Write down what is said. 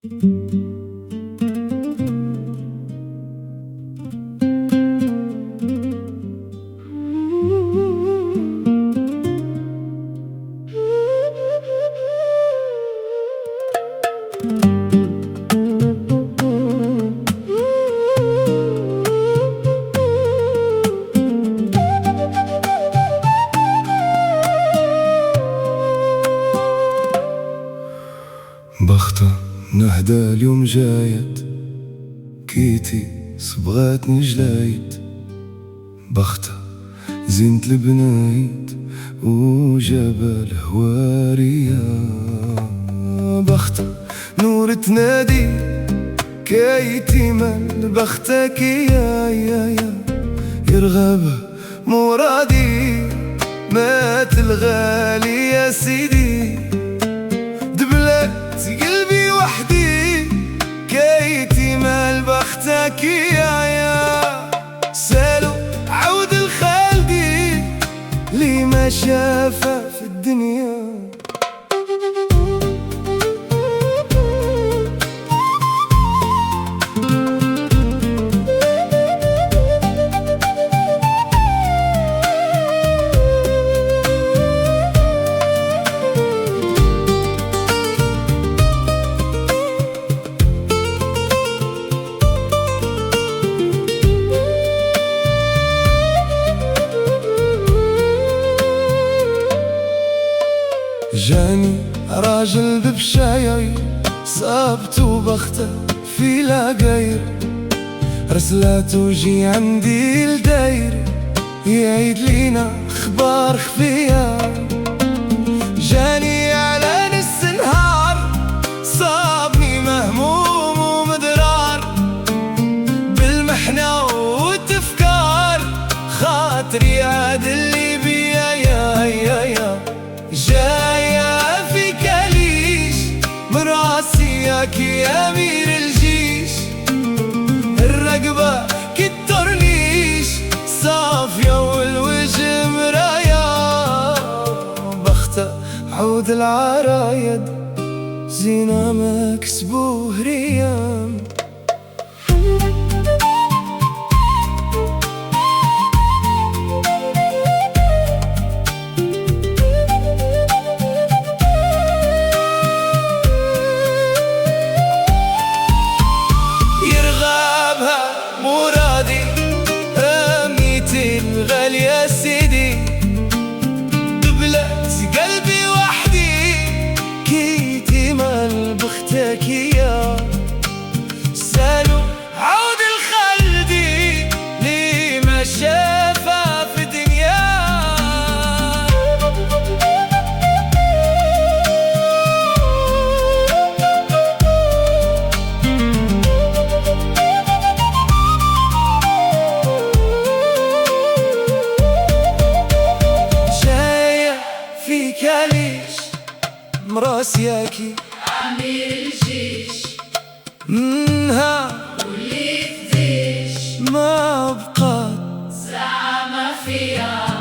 بختة نهدى اليوم جايت كيتي صبغاتني جلايت، بختة زينة البنايت وجبل هوارية، بختة نور تنادي كيتي مال بختك يا يرغب مرادي، مات الغالي يا سيدي، دبلت قلبي وحدي كيتي مال بختك يا سالو عود الخالدي لي ما شافه في الدنيا. جاني راجل ببشاير صابته بخته في لاقاير، رسلاته جي عندي الداير يعيد لينا اخبار خفيه، جاني على نص نهار صابني مهموم ومدرار بالمحنه والتفكار، خاطري عاد اللي بيا يا جاية في كليش من راسيك يا أمير الجيش، الرقبة كالترنيش صافية والوجه مرايا، بختة عود العرايد زينة مكسبوه ريام. مرادي رميتي الغالي يا سيدي، دبلت قلبي وحدي كيتي مال بختك يا سالو عود الخلدي لي ما شافه في دنيا. كاليش مراسياكي أمير الجيش منها واللي تديش ما بقات ساعة ما فيها